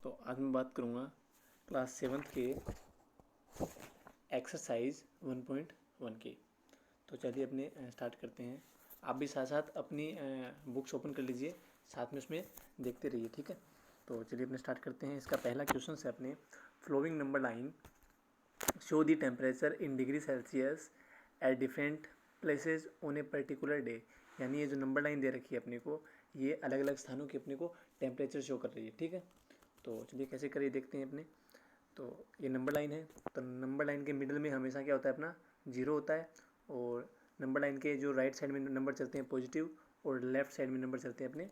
तो आज मैं बात करूँगा क्लास 7th के एक्सरसाइज 1.1 की। तो चलिए अपने स्टार्ट करते हैं। आप भी साथ साथ अपनी बुक्स ओपन कर लीजिए, साथ में उसमें देखते रहिए, ठीक है। तो चलिए अपने स्टार्ट करते हैं। इसका पहला क्वेश्चन है अपने following number line show the temperature in degree Celsius at different places on a particular day. यानी ये जो नंबर लाइन दे रखी है अपने को, ये अलग अलग स्थानों की अपने को टेम्परेचर शो कर रही है, ठीक है। तो चलिए कैसे करिए देखते हैं अपने। तो ये नंबर लाइन है, तो नंबर लाइन के मिडिल में हमेशा क्या होता है अपना 0 होता है, और नंबर लाइन के जो राइट साइड में नंबर चलते हैं पॉजिटिव और लेफ्ट साइड में नंबर चलते हैं अपने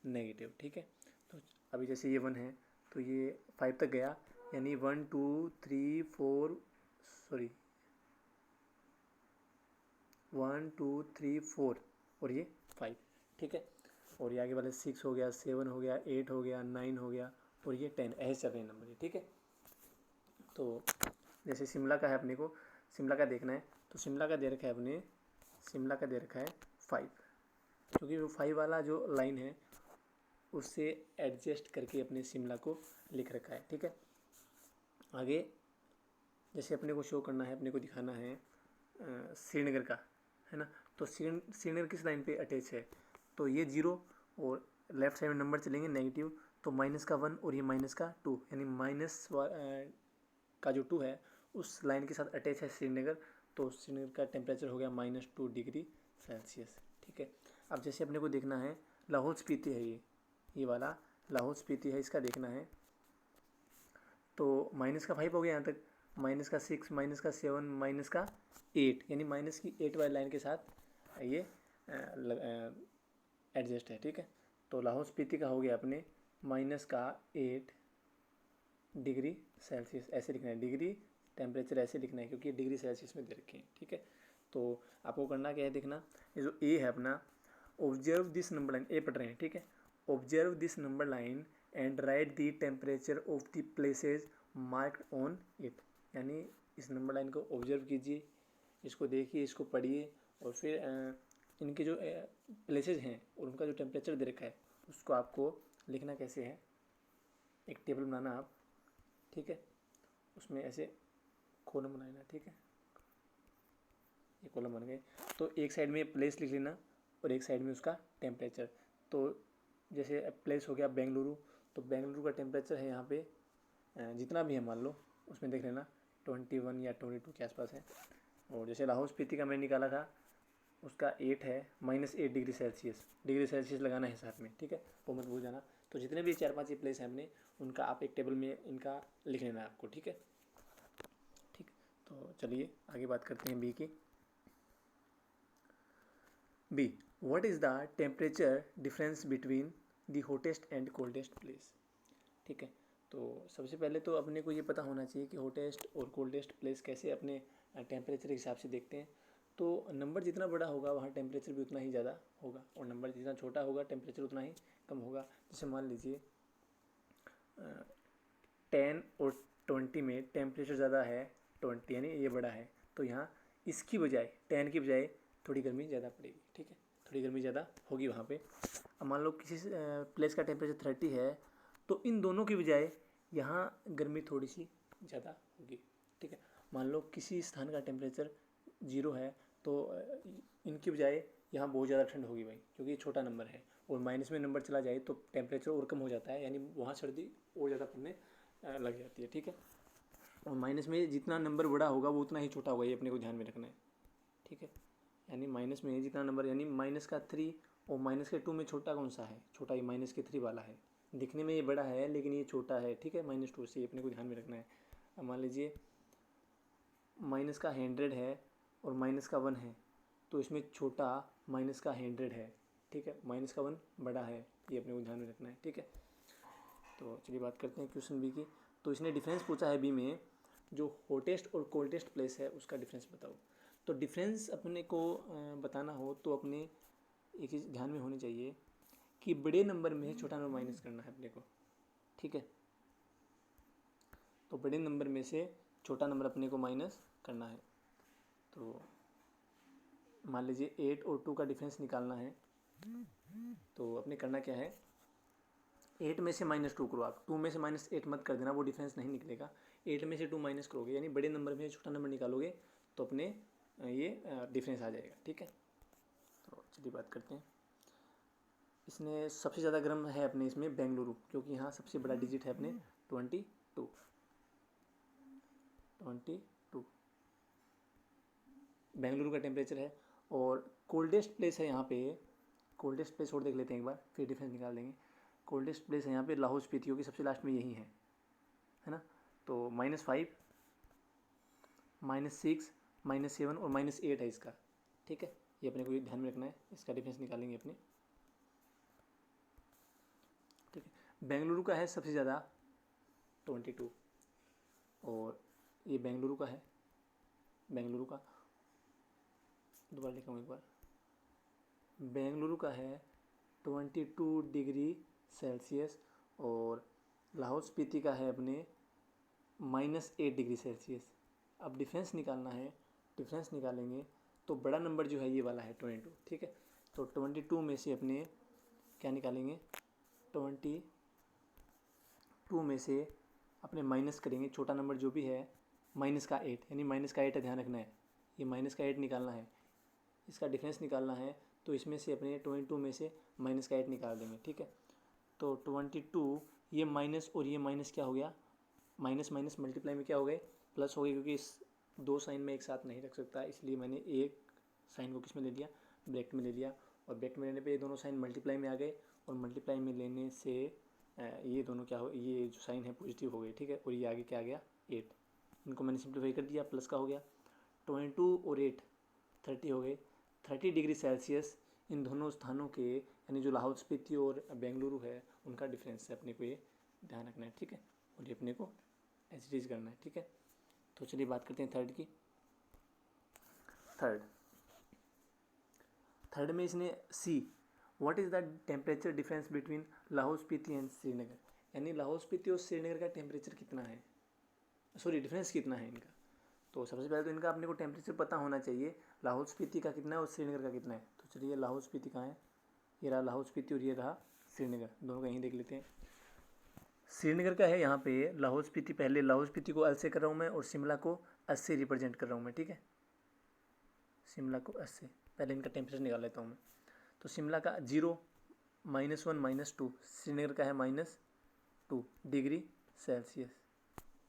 नेगेटिव, ठीक है। तो अभी जैसे ये 1 है तो ये 5 तक गया, यानी 1 2 3 4 सॉरी 1 2 3 4 और ये 5, ठीक है। और ये आगे वाले 6 हो गया, 7 हो गया, 8 हो गया, 9 हो गया और ये 10, ऐसे चल रहे हैं नंबर, ठीक है। तो जैसे शिमला का है अपने को, शिमला का देखना है, तो शिमला का दे रखा है अपने, शिमला का दे रखा है 5, क्योंकि वो 5 वाला जो लाइन है उससे एडजस्ट करके अपने शिमला को लिख रखा है, ठीक है। आगे जैसे अपने को शो करना है, अपने को दिखाना है श्रीनगर का, है ना। तो श्रीनगर किस लाइन पे अटैच है, तो ये 0 और लेफ्ट साइड में नंबर चलेंगे नेगेटिव, तो -1 और ये -2, यानी माइनस का जो 2 है उस लाइन के साथ अटैच है श्रीनगर। तो श्रीनगर का टेम्परेचर हो गया -2 डिग्री सेल्सियस, ठीक है। अब जैसे अपने को देखना है लाहौल स्पीति है, ये वाला लाहौल स्पीति है, इसका देखना है। तो -5 हो गया यहाँ तक, -6, -7, -8, यानी -8 वाली लाइन के साथ ये एडजस्ट है, ठीक है। तो लाहौल स्पीति का हो गया अपने -8 डिग्री सेल्सियस, ऐसे लिखना है, डिग्री टेम्परेचर ऐसे लिखना है क्योंकि ये डिग्री सेल्सियस में दे रखे हैं, ठीक है। तो आपको करना क्या है देखना, ये जो ए है अपना, ऑब्जर्व दिस नंबर लाइन, ए पढ़ रहे हैं, ठीक है। Observe this number line and right the temperature of the places marked on it. यानी इस नंबर लाइन को ऑब्जर्व कीजिए, इसको देखिए, इसको पढ़िए, और फिर इनके जो प्लेसेस हैं और उनका जो टेम्परेचर दे रखा है उसको आपको लिखना कैसे है, एक टेबल बनाना आप, ठीक है। उसमें ऐसे कॉलम बनाना, ठीक है। ये कॉलम बन गए, तो एक साइड में प्लेस लिख लेना और एक साइड में उसका टेम्परेचर। तो जैसे प्लेस हो गया बेंगलुरु, तो बेंगलुरु का टेम्परेचर है यहाँ पे जितना भी है मान लो, उसमें देख लेना 21 या 22 के आसपास है। और जैसे लाहौल स्पीति का मैंने निकाला था, उसका 8 है, -8 डिग्री सेल्सियस लगाना है साथ में, ठीक है, वो मत भूल जाना। तो जितने भी 4-5 ये प्लेस हैं अपने, उनका आप एक टेबल में इनका लिख लेना है आपको, ठीक है। ठीक, तो चलिए आगे बात करते हैं बी की। B, what is the temperature difference between the hottest and coldest place, ठीक है। तो सबसे पहले तो अपने को ये पता होना चाहिए कि हॉटेस्ट और कोल्डेस्ट प्लेस कैसे अपने टेम्परेचर के हिसाब से देखते हैं। तो नंबर जितना बड़ा होगा वहाँ टेम्परेचर भी उतना ही ज़्यादा होगा, और नंबर जितना छोटा होगा टेम्परेचर उतना ही कम होगा। जैसे मान लीजिए 10 और 20 में टेम्परेचर ज़्यादा है 20, यानी ये बड़ा है, तो यहाँ इसकी बजाय 10 की बजाय थोड़ी गर्मी ज़्यादा पड़ेगी, ठीक है, थोड़ी गर्मी ज़्यादा होगी वहाँ पे। अब मान लो किसी प्लेस का टेम्परेचर 30 है, तो इन दोनों की बजाय यहाँ गर्मी थोड़ी सी ज़्यादा होगी, ठीक है। मान लो किसी स्थान का टेम्परेचर 0 है, तो इनकी बजाय यहाँ बहुत ज़्यादा ठंड होगी भाई, क्योंकि ये छोटा नंबर है, और माइनस में नंबर चला जाए तो टेम्परेचर और कम हो जाता है, यानी वहाँ सर्दी और ज़्यादा पड़ने लग जाती है, ठीक है। और माइनस में जितना नंबर बड़ा होगा वो उतना ही छोटा होगा, ये अपने को ध्यान में रखना है, ठीक है। यानी माइनस में जितना नंबर, यानी -3 और -2 में छोटा कौन सा है, छोटा ये -3 वाला है। दिखने में ये बड़ा है लेकिन ये छोटा है, ठीक है, -2 से, अपने को ध्यान में रखना है। अब मान लीजिए -100 है और -1 है, तो इसमें छोटा -100 है, ठीक है, -1 बड़ा है, ये अपने को ध्यान में रखना है, ठीक है। तो चलिए बात करते हैं क्वेश्चन बी की। तो इसने डिफरेंस पूछा है बी में, जो हॉटेस्ट और कोल्डेस्ट प्लेस है उसका डिफरेंस बताओ। तो डिफरेंस अपने को बताना हो तो अपने एक चीज़ ध्यान में होनी चाहिए कि बड़े नंबर में छोटा नंबर माइनस करना है अपने को, ठीक है। तो बड़े नंबर में से छोटा नंबर अपने को माइनस करना है। तो मान लीजिए 8 और 2 का डिफरेंस निकालना है, तो अपने करना क्या है, 8 में से -2 करो आप, 2 में से -8 मत कर देना, वो डिफरेंस नहीं निकलेगा। 8 में से 2 माइनस करोगे यानी बड़े नंबर में छोटा नंबर निकालोगे तो अपने ये डिफरेंस आ जाएगा, ठीक है। तो चलिए बात करते हैं। इसने सबसे ज़्यादा गर्म है अपने इसमें बेंगलुरु, क्योंकि यहाँ सबसे बड़ा डिजिट है अपने 22 बेंगलुरु का टेम्परेचर है। और कोल्डेस्ट प्लेस है यहाँ पे, कोल्डेस्ट प्लेस और देख लेते हैं एक बार, फिर डिफरेंस निकाल देंगे। कोल्डेस्ट प्लेस है यहाँ पे लाहौल स्पीति, की सबसे लास्ट में यही है ना। तो -5, -6, -7 और -8 है इसका, ठीक है। ये अपने को ध्यान में रखना है, इसका डिफरेंस निकालेंगे अपने, ठीक है। बेंगलुरु का है सबसे ज़्यादा 22, और ये बेंगलुरु का है, बेंगलुरु का दोबारा लिखा हूँ एक बार, बेंगलुरु का है 22 डिग्री सेल्सियस, और लाहौल स्पीति का है अपने -8 डिग्री सेल्सियस। अब डिफरेंस निकालना है, डिफरेंस निकालेंगे तो बड़ा नंबर जो है ये वाला है 22, ठीक है। तो 22 में से अपने क्या निकालेंगे, 22 में से अपने माइनस करेंगे, छोटा नंबर जो भी है -8, यानी -8 है, ध्यान रखना है, ये -8 निकालना है, इसका डिफरेंस निकालना है। तो इसमें से अपने 22 में से -8 निकाल देंगे, ठीक है। तो 22, ये माइनस और ये माइनस क्या हो गया, माइनस माइनस मल्टीप्लाई में क्या हो गए, प्लस हो गए, क्योंकि इस दो साइन में एक साथ नहीं रख सकता, इसलिए मैंने एक साइन को किस में ले लिया, ब्रैकेट में ले लिया। और ब्रैकेट में लेने पे ये दोनों साइन मल्टीप्लाई में आ गए, और मल्टीप्लाई में लेने से ये दोनों क्या हो, ये जो साइन है पॉजिटिव हो गए, ठीक है। और ये आगे क्या आ गया 8, इनको मैंने सिंप्लीफाई कर दिया, प्लस का हो गया 22 और 8 30 हो गए, 30 डिग्री सेल्सियस इन दोनों स्थानों के, यानी जो लाहौल स्पीति और बेंगलुरु है उनका डिफरेंस है, अपने को ये ध्यान रखना है, ठीक है। और ये अपने को एज करना है, ठीक है। तो चलिए बात करते हैं थर्ड की। थर्ड में इसने see, what is the temperature difference between Lahaul Spiti and Srinagar, यानी लाहौल स्पीति और श्रीनगर का टेम्परेचर कितना है, सॉरी डिफरेंस कितना है इनका। तो सबसे पहले तो इनका अपने को टेम्परेचर पता होना चाहिए, लाहौल स्पीति का कितना है और श्रीनगर का कितना है। तो चलिए लाहौल स्पीति कहाँ है, ये रहा लाहौल स्पीति और ये रहा श्रीनगर, दोनों का यहीं देख लेते हैं। श्रीनगर का है यहाँ पे लाहौल स्पीति, पहले लाहौल स्पीति को एल से कर रहा हूँ मैं, और शिमला को एस से रिप्रेजेंट कर रहा हूँ मैं, ठीक है। शिमला को एस से, पहले इनका टेम्परेचर निकाल लेता हूँ मैं। तो शिमला का 0, -1, -2, श्रीनगर का है -2 डिग्री सेल्सियस,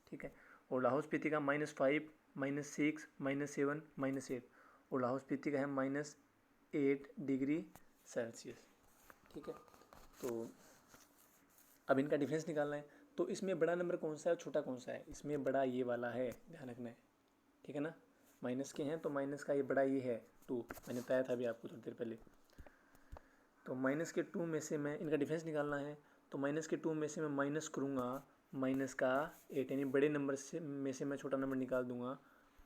ठीक है। और लाहौल स्पीति का -5, -6, -7, -8, और लाहौल स्पीति का है -8 डिग्री सेल्सियस, ठीक है। तो अब इनका डिफरेंस निकालना है, तो इसमें बड़ा नंबर कौन सा है और छोटा कौन सा है, इसमें बड़ा ये वाला है, ध्यान रखना है, ठीक है ना। माइनस के हैं तो माइनस का ये बड़ा ये है 2, मैंने बताया था अभी आपको थोड़ी देर पहले। तो -2 में से मैं, इनका डिफरेंस निकालना है, तो -2 में से मैं माइनस करूँगा -8, यानी बड़े नंबर से में से मैं छोटा नंबर निकाल दूंगा,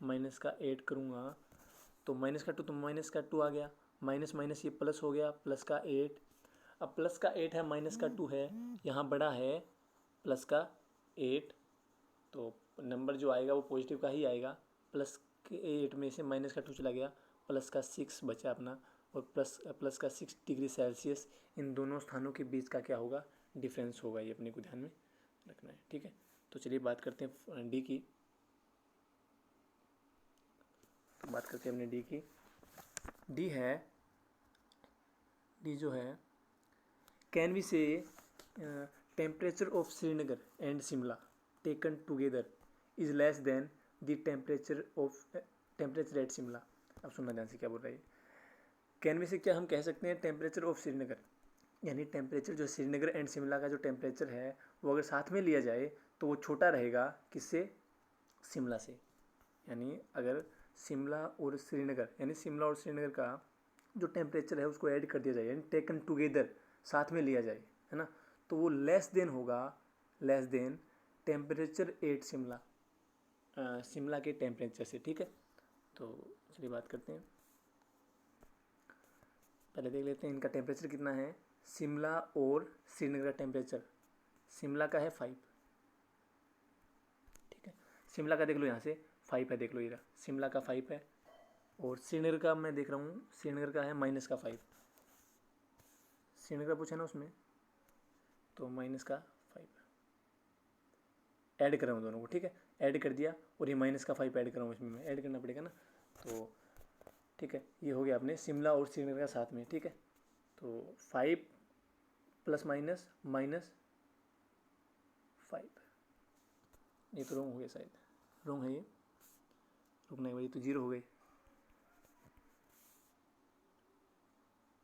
-8 करूँगा तो -2 तो -2 आ गया, माइनस माइनस ये प्लस हो गया, +8। अब +8 है, -2 है, यहाँ बड़ा है +8, तो नंबर जो आएगा वो पॉजिटिव का ही आएगा। +8 में से -2 चला गया, +6 बचा अपना, और +6 डिग्री सेल्सियस इन दोनों स्थानों के बीच का क्या होगा, डिफरेंस होगा, ये अपने को ध्यान में रखना है, ठीक है। तो चलिए बात करते हैं डी की, तो बात करते हैं अपने डी की। डी है, डी जो है, कैन वी से temperature of Srinagar and Shimla taken together is less than the temperature at Shimla. अब सुनना ध्यान से क्या बोल रहा है, कैन वी से क्या हम कह सकते हैं, टेम्परेचर ऑफ श्रीनगर, यानी टेम्परेचर जो श्रीनगर एंड शिमला का जो टेम्परेचर है वो अगर साथ में लिया जाए तो वो छोटा रहेगा किससे, शिमला से। यानी अगर शिमला और श्रीनगर, यानी शिमला और श्रीनगर का जो टेम्परेचर है उसको ऐड कर दिया जाए, यानी टेकन टुगेदर, साथ में लिया जाए, है ना, तो वो लेस देन होगा, less than temperature at Shimla, Shimla के टेम्परेचर से, ठीक है। तो चलिए बात करते हैं, पहले देख लेते हैं इनका टेम्परेचर कितना है, शिमला और श्रीनगर का टेम्परेचर। शिमला का है 5, ठीक है, शिमला का देख लो यहाँ से 5 है, देख लो ये शिमला का 5 है, और श्रीनगर का मैं देख रहा हूँ, श्रीनगर का है -5, श्रीनगर पूछा ना उसमें, तो माइनस का 5 ऐड कर रहा हूँ दोनों को, ठीक है, ऐड कर दिया और ये माइनस का 5 ऐड कर रहा हूँ, इसमें ऐड करना पड़ेगा ना। तो ठीक है, ये हो गया अपने शिमला और श्रीनगर का साथ में, ठीक है। तो 5 प्लस माइनस माइनस 5, ये तो रॉन्ग हो गया शायद, रॉन्ग है ये, रुकना है भाई, तो 0 हो गई,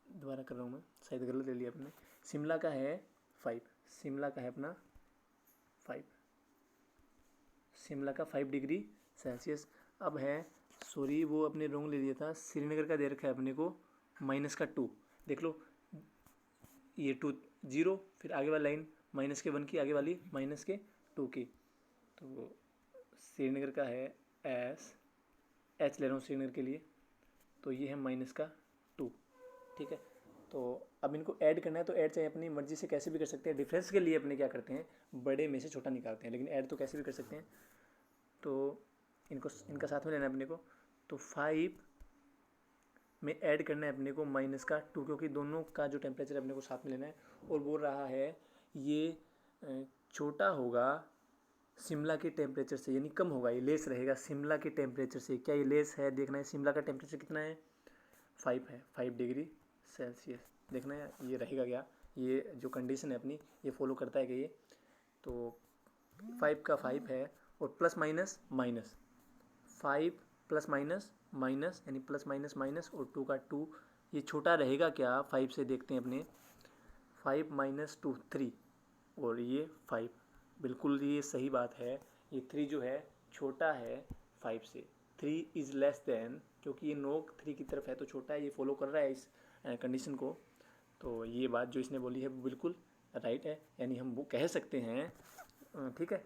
दोबारा कर रहा हूँ मैं, शायद गलत ले लिया अपने। शिमला का है 5, शिमला का है अपना 5, शिमला का 5 डिग्री सेल्सियस। अब है, सॉरी वो अपने रॉन्ग ले लिया था, श्रीनगर का दे रखा है अपने को माइनस का 2, देख लो ये 2 0, फिर आगे वाली लाइन माइनस के 1 की, आगे वाली माइनस के 2 की। तो श्रीनगर का है एच ले रहा हूँ श्रीनगर के लिए, तो ये है माइनस का 2, ठीक है। तो अब इनको ऐड करना है, तो ऐड चाहे अपनी मर्जी से कैसे भी कर सकते हैं। डिफरेंस के लिए अपने क्या करते हैं, बड़े में से छोटा निकालते हैं, लेकिन ऐड तो कैसे भी कर सकते हैं। तो इनका साथ में लेना है अपने को, तो 5 में ऐड करना है अपने को माइनस का 2, क्योंकि दोनों का जो टेम्परेचर अपने को साथ में लेना है। और बोल रहा है ये छोटा होगा शिमला के टेम्परेचर से, यानी कम होगा, ये लेस रहेगा शिमला के टेम्परेचर से। क्या ये लेस है, देखना है। शिमला का टेम्परेचर कितना है, 5 है, 5 डिग्री सेल्सियस, देखना है ये रहेगा क्या, ये जो कंडीशन है अपनी ये फॉलो करता है कि ये। तो 5 का 5 है और plus minus minus, 5 plus minus minus, यानी प्लस माइनस माइनस, और 2 का 2, ये छोटा रहेगा क्या 5 से, देखते हैं अपने। 5 माइनस 2 3, और ये 5, बिल्कुल ये सही बात है, ये 3 जो है छोटा है 5 से, 3 इज़ लेस देन, क्योंकि ये नोक 3 की तरफ है तो छोटा है, ये फॉलो कर रहा है इस कंडीशन को। तो ये बात जो इसने बोली है बिल्कुल राइट है, यानी हम वो कह सकते हैं, ठीक है।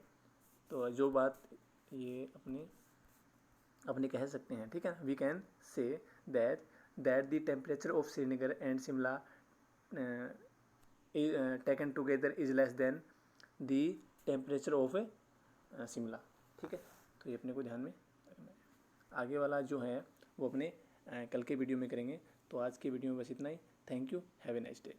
तो जो बात ये अपने कह सकते हैं, ठीक है, we can say that the temperature of Srinagar and Shimla taken together is less than the temperature of Shimla, ठीक है। तो ये अपने को ध्यान में रखना है। आगे वाला जो है वो अपने कल के वीडियो में करेंगे। तो आज के वीडियो में बस इतना ही। Thank you, have a nice day.